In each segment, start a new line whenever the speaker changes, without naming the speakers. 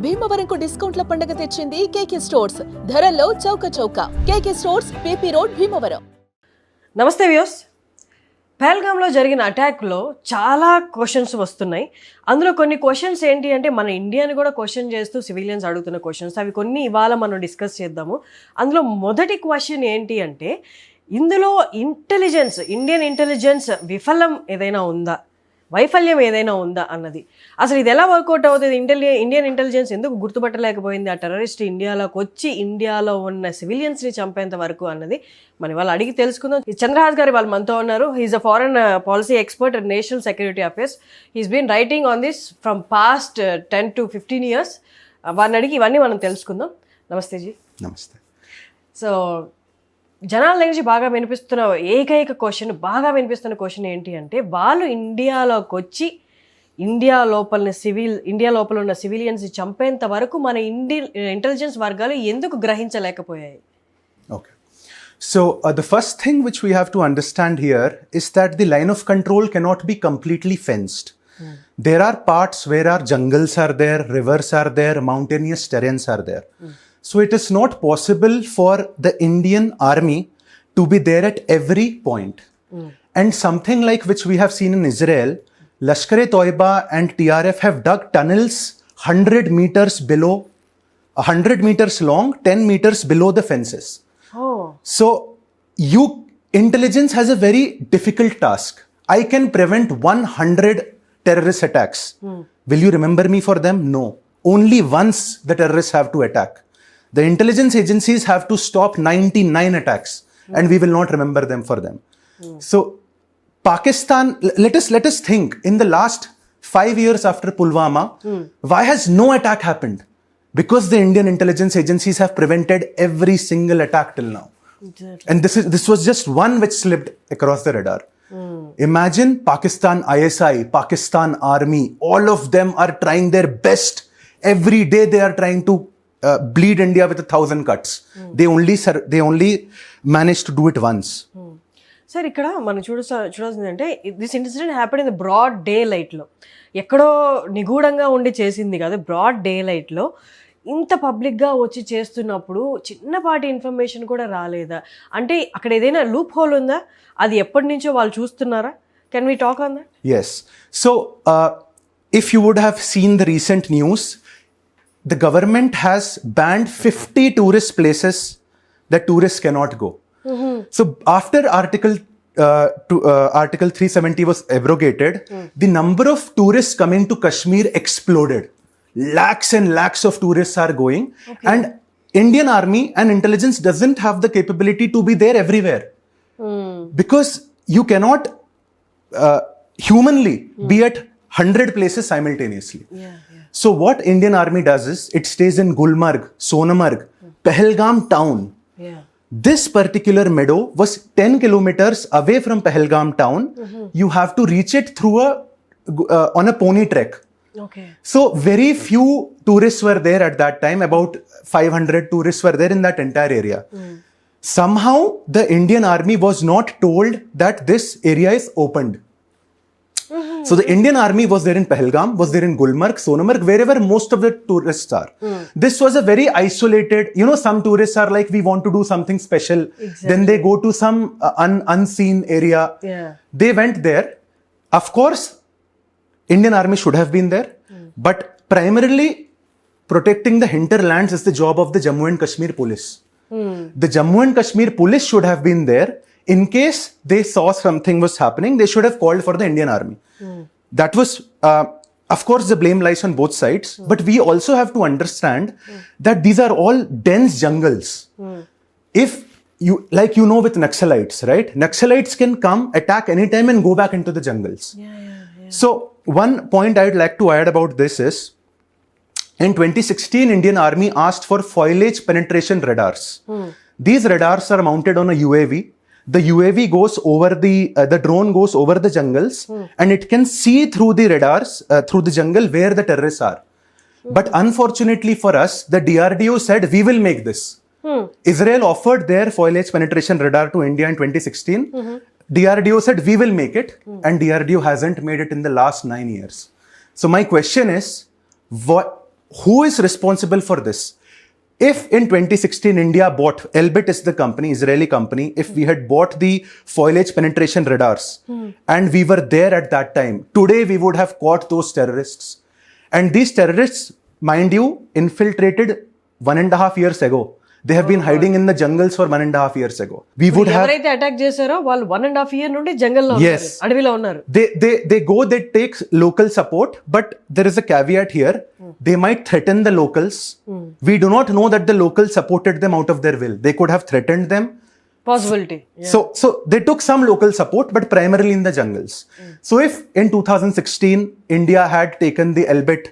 భీమవరంకు డిస్కౌంట్ల పండుగ తెచ్చింది కేకే స్టోర్స్. ధరల్లో చౌక చౌక. కేకే స్టోర్స్, పీపీ రోడ్, భీమవరం.
నమస్తే వ్యూస్. పహల్గామ్లో జరిగిన అటాక్లో చాలా క్వశ్చన్స్ వస్తున్నాయి. అందులో కొన్ని క్వశ్చన్స్ ఏంటి అంటే మన ఇండియాని కూడా క్వశ్చన్ చేస్తూ సివిలియన్స్ అడుగుతున్న క్వశ్చన్స్. అవి కొన్ని ఇవాళ మనం డిస్కస్ చేద్దాము. అందులో మొదటి క్వశ్చన్ ఏంటి అంటే ఇందులో ఇండియన్ ఇంటెలిజెన్స్ వైఫల్యం ఏదైనా ఉందా అన్నది. అసలు ఇది ఎలా వర్కౌట్ అవుతుంది? ఇండియన్ ఇంటెలిజెన్స్ ఎందుకు గుర్తుపట్టలేకపోయింది ఆ టెర్రరిస్ట్ ఇండియాలోకి వచ్చి ఇండియాలో ఉన్న సివిలియన్స్ని చంపేంత వరకు అన్నది మనం ఇవాళ అడిగి తెలుసుకుందాం. చంద్రహాస్ గారు వాళ్ళు మనతో ఉన్నారు. He's a foreign policy expert and national security affairs. He's been writing on this from past 10 to 15 years. వారిని అడిగి ఇవన్నీ మనం తెలుసుకుందాం. నమస్తే జీ.
నమస్తే.
సో జనాల నుంచి బాగా వినిపిస్తున్న క్వశ్చన్ ఏంటి అంటే వాళ్ళు ఇండియాలోకి వచ్చి ఇండియా లోపల ఉన్న సివిలియన్స్ చంపేంత వరకు మన ఇంటెలిజెన్స్ వర్గాలు ఎందుకు గ్రహించలేకపోయాయి?
Okay. So the first thing which we have to understand here is that the line of control cannot be completely fenced. There are parts where our jungles are there, rivers are there, mountainous terrains are there. So it is not possible for the Indian army to be there at every point. And something like which we have seen in Israel, Lashkar-e-Toiba and TRF have dug tunnels 100 meters below, 100 meters long, 10 meters below the fences.
Oh.
So intelligence has a very difficult task. I can prevent 100 terrorist attacks. Will you remember me for them? No. Only once the terrorists have to attack. The intelligence agencies have to stop 99 attacks and we will not remember them for them. So Pakistan, let us think, in the last 5 years after Pulwama, why has no attack happened? Because the Indian intelligence agencies have prevented every single attack till now. Exactly. And this was just one which slipped across the radar. Imagine Pakistan ISI, Pakistan Army, all of them are trying their best. Every day they are trying to bleed India with 1,000 cuts. They only managed to do it once.
Sir, ఇక్కడ మనం చూడాల్సింది అంటే this incident happen in the broad day లైట్లో. ఎక్కడో నిగూఢంగా ఉండి చేసింది కాదు, broad day లైట్లో ఇంత పబ్లిక్గా వచ్చి చేస్తున్నప్పుడు చిన్నపాటి ఇన్ఫర్మేషన్ కూడా రాలేదా? అంటే అక్కడ ఏదైనా లూప్ హోల్ ఉందా? అది ఎప్పటి నుంచో వాళ్ళు చూస్తున్నారా? Can we talk on that?
Yes. So if you would have seen the recent news, the government has banned 50 tourist places that tourists cannot go. So after Article 370 was abrogated, the number of tourists coming to Kashmir exploded. Lakhs and lakhs of tourists are going. Okay. And Indian Army and intelligence doesn't have the capability to be there everywhere. Because you cannot humanly be at 100 places simultaneously. So what Indian Army does is, it stays in Gulmarg, Sonamarg, Pahalgam town. This particular meadow was 10 kilometers away from Pahalgam town. You have to reach it through on a pony trek.
Okay.
So very few tourists were there at that time. About 500 tourists were there in that entire area. Somehow the Indian Army was not told that this area is opened. So the Indian Army was there in Pahalgam, was there in Gulmarg, Sonamarg, wherever most of the tourists are. This was a very isolated, some tourists are like, we want to do something special. Exactly. Then they go to some unseen area.
Yeah.
They went there. Of course, Indian Army should have been there. But primarily, protecting the hinterlands is the job of the Jammu and Kashmir police. The Jammu and Kashmir police should have been there. In case they saw something was happening, they should have called for the Indian Army. That was, of course, the blame lies on both sides. But we also have to understand that these are all dense jungles. If with Naxalites, right? Naxalites can come, attack anytime and go back into the jungles. So one point I would like to add about this is, in 2016, Indian Army asked for foliage penetration radars. These radars are mounted on a UAV. The UAV goes over the drone goes over the jungles and it can see through the radars, through the jungle where the terrorists are. But unfortunately for us, the DRDO said, we will make this. Israel offered their foliage penetration radar to India in 2016. DRDO said, we will make it. And DRDO hasn't made it in the last 9 years. So my question is, who is responsible for this? If in 2016 India bought, Elbit is the company, Israeli company, if we had bought the foliage penetration radars and we were there at that time, today we would have caught those terrorists. And these terrorists, mind you, infiltrated 1.5 years ago. They have been hiding in the jungles for 1.5 years ago. We would have...
ఎవరైతే attack చేశారో వాళ్ళు 1.5 year నుండి జంగల్లో
Yes.
ఉన్నారు, అడవిలో ఉన్నారు.
They take local support, but there is a caveat here. They might threaten the locals. We do not know that the locals supported them out of their will. They could have threatened them.
Possibility.
So they took some local support, but primarily in the jungles. So if in 2016 India had taken the Elbit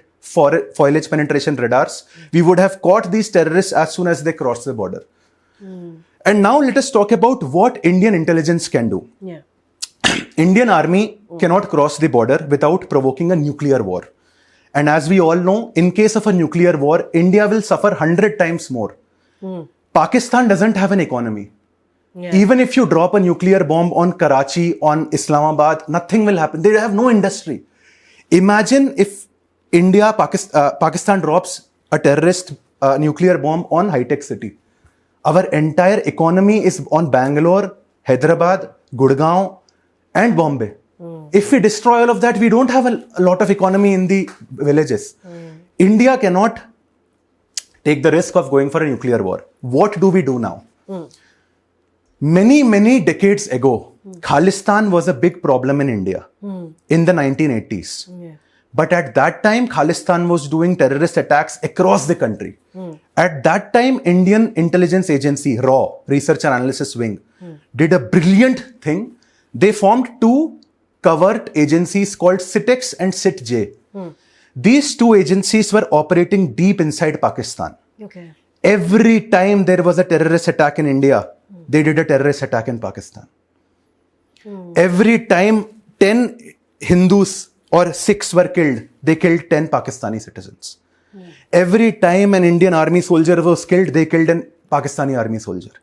foliage penetration radars, we would have caught these terrorists as soon as they crossed the border. And now let us talk about what Indian intelligence can do.
Yeah.
Indian army cannot cross the border without provoking a nuclear war. And as we all know, in case of a nuclear war, India will suffer 100 times more. Pakistan doesn't have an economy.
Yeah.
Even if you drop a nuclear bomb on Karachi, on Islamabad, nothing will happen. They have no industry. Imagine if Pakistan drops a terrorist nuclear bomb on high-tech city. Our entire economy is on Bangalore, Hyderabad, Gurgaon, and Bombay. If we destroy all of that, we don't have a lot of economy in the villages. India cannot take the risk of going for a nuclear war. What do we do now? Many decades ago, Khalistan was a big problem in India in the 1980s.
Yeah.
But at that time, Khalistan was doing terrorist attacks across the country. At that time, Indian intelligence agency, RAW, Research and Analysis Wing, did a brilliant thing. They formed two covert agencies called CITEX and CITJ. These two agencies were operating deep inside Pakistan.
Okay.
Every time there was a terrorist attack in India, they did a terrorist attack in Pakistan. Every time 10 Hindus or Sikhs were killed, they killed 10 Pakistani citizens. Every time an Indian army soldier was killed, they killed a Pakistani army soldier.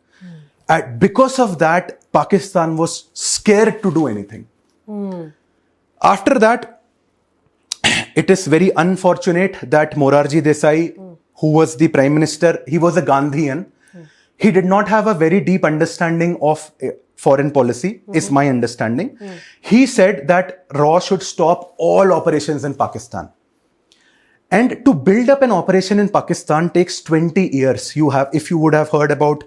Because of that, Pakistan was scared to do anything. After that, it is very unfortunate that Morarji Desai, who was the Prime Minister, he was a Gandhian. He did not have a very deep understanding of foreign policy, is my understanding. He said that RAW should stop all operations in Pakistan. And to build up an operation in Pakistan takes 20 years. If you would have heard about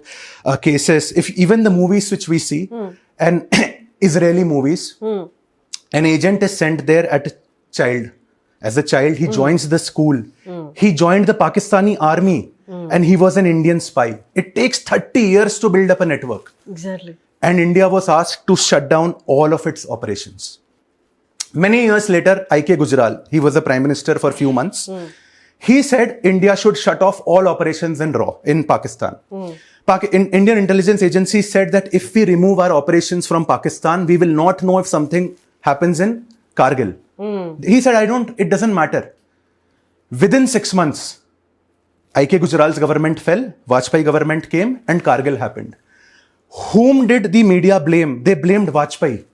cases, if even the movies which we see, and Israeli movies, an agent is sent there as a child, he joins the school. He joined the Pakistani army and he was an Indian spy. It takes 30 years to build up a network.
Exactly.
And India was asked to shut down all of its operations. Many years later, I.K. Gujral, he was the Prime Minister for a few months. He said India should shut off all operations in RAW in Pakistan. Indian intelligence agency said that if we remove our operations from Pakistan, we will not know if something happens in Kargil. He said, it doesn't matter. Within 6 months, I.K. Gujral's government fell, Vajpayee government came, and Kargil happened. Whom did the media blame? They blamed Vajpayee.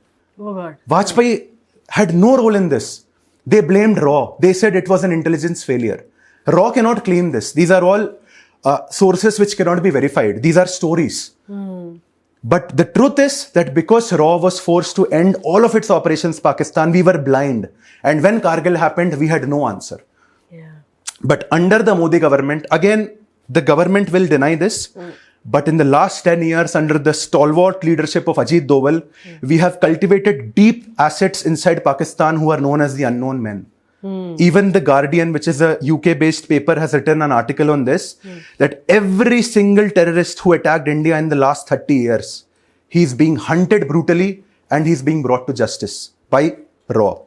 Oh God.
Vajpayee had no role in this. They blamed RAW. They said it was an intelligence failure. RAW cannot claim this. These are all sources which cannot be verified. These are stories. But the truth is that because RAW was forced to end all of its operations in Pakistan, we were blind. And when Kargil happened, we had no answer.
Yeah.
But under the Modi government, again, the government will deny this. But in the last 10 years, under the stalwart leadership of Ajit Doval, we have cultivated deep assets inside Pakistan who are known as the unknown men. Even The Guardian, which is a UK-based paper, has written an article on this, that every single terrorist who attacked India in the last 30 years, he's being hunted brutally and he's being brought to justice by RAW.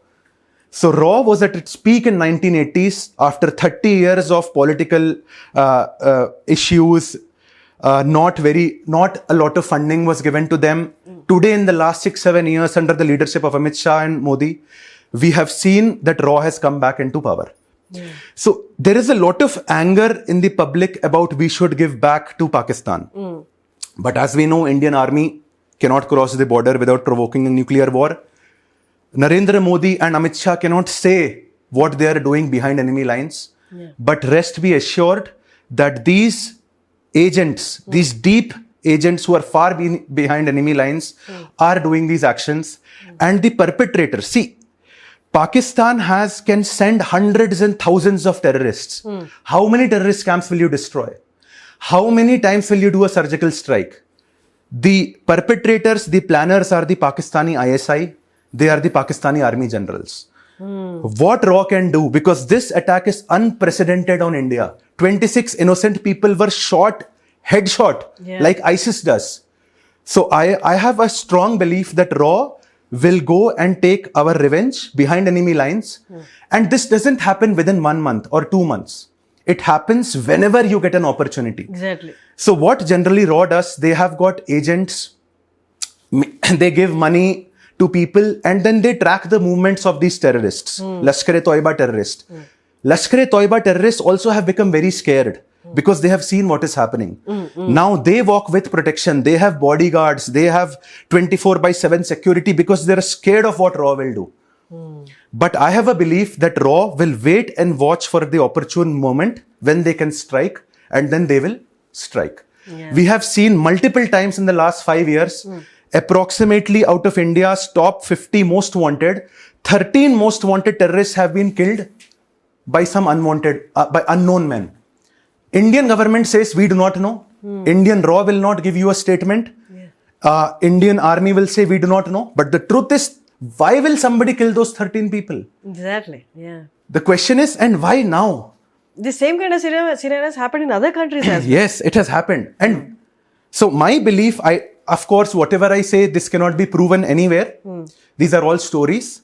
So RAW was at its peak in 1980s after 30 years of political issues. Not a lot of funding was given to them. Today, in the last 6-7 years, under the leadership of Amit Shah and Modi, we have seen that RAW has come back into power. So there is a lot of anger in the public about we should give back to Pakistan. But as we know, Indian army cannot cross the border without provoking a nuclear war. Narendra Modi and Amit Shah cannot say what they are doing behind enemy lines. But rest be assured that these agents, these deep agents who are far behind enemy lines are doing these actions. And the perpetrators, see, Pakistan can send hundreds and thousands of terrorists. How many terrorist camps will you destroy? How many times will you do a surgical strike? The perpetrators, the planners are the Pakistani ISI. They are the Pakistani army generals. What RAW can do, because this attack is unprecedented on India. 26 innocent people were shot, headshot, like ISIS does. So I have a strong belief that RAW will go and take our revenge behind enemy lines. And this doesn't happen within 1 month or 2 months. It happens whenever you get an opportunity.
Exactly.
So what generally RAW does, they have got agents, they give money to people, and then they track the movements of these terrorists. Lashkar-e-Toiba terrorists. Lashkar-e-Toiba terrorists also have become very scared because they have seen what is happening. Now they walk with protection. They have bodyguards. They have 24/7 security because they're scared of what RAW will do. But I have a belief that RAW will wait and watch for the opportune moment when they can strike, and then they will strike. We have seen multiple times in the last 5 years, approximately out of India's top 50 most wanted, 13 most wanted terrorists have been killed by some by unknown men. Indian government says we do not know. Indian RAW will not give you a statement. Indian army will say we do not know. But the truth is, why will somebody kill those 13 people?
Exactly. Yeah.
The question is, and why now?
The same kind of scenario has happened in other countries as well.
Yes, it has happened. And so my belief, of course, whatever I say, this cannot be proven anywhere. These are all stories.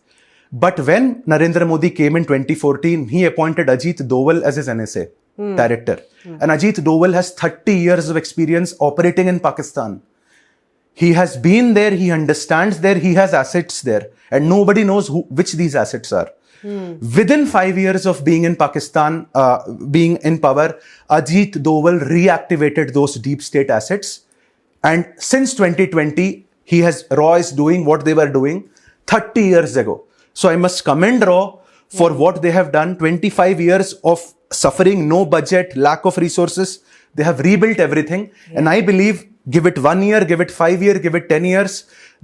But when Narendra Modi came in 2014, he appointed Ajit Doval as his NSA director. And Ajit Doval has 30 years of experience operating in Pakistan. He has been there, he understands there, he has assets there. And nobody knows which these assets are. Within 5 years of being in Pakistan, being in power, Ajit Doval reactivated those deep state assets. And since 2020, RAW is doing what they were doing 30 years ago. So I must commend RAW for what they have done. 25 years of suffering, no budget, lack of resources. They have rebuilt everything. And I believe, give it 1 year, give it 5 years, give it 10 years,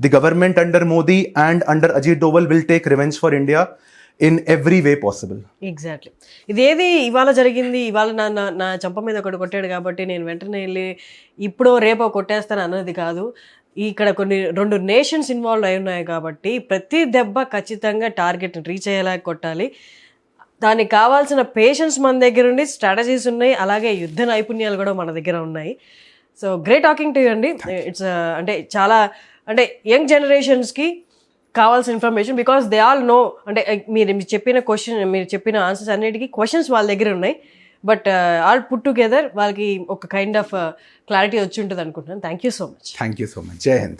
the government under Modi and under Ajit Doval will take revenge for India in every way possible.
Exactly. ఇదేది ఇవాళ జరిగింది, ఇవాళ నా చంప మీద ఒకటి కొట్టాడు కాబట్టి నేను వెంటనే వెళ్ళి ఇప్పుడో రేపో కొట్టేస్తాను అన్నది కాదు. ఇక్కడ కొన్ని 2 నేషన్స్ ఇన్వాల్వ్ అయి ఉన్నాయి కాబట్టి ప్రతి దెబ్బ ఖచ్చితంగా టార్గెట్ని రీచ్ అయ్యేలా కొట్టాలి. దానికి కావాల్సిన పేషెన్స్ మన దగ్గర ఉండి, స్ట్రాటజీస్ ఉన్నాయి, అలాగే యుద్ధ నైపుణ్యాలు కూడా మన దగ్గర ఉన్నాయి. So great talking to you అండి. ఇట్స్ అంటే చాలా అంటే యంగ్ జనరేషన్స్కి కావాల్సిన information, because they all know. అంటే మీరు చెప్పిన ఆన్సర్స్ అన్నిటికీ క్వశ్చన్స్ వాళ్ళ దగ్గర ఉన్నాయి. బట్ ఆల్ పుట్ టుగెదర్ వాళ్ళకి ఒక కైండ్ ఆఫ్ క్లారిటీ వచ్చి ఉంటుంది అనుకుంటున్నాను. Thank you so much.
Thank you so much. Jai Hind.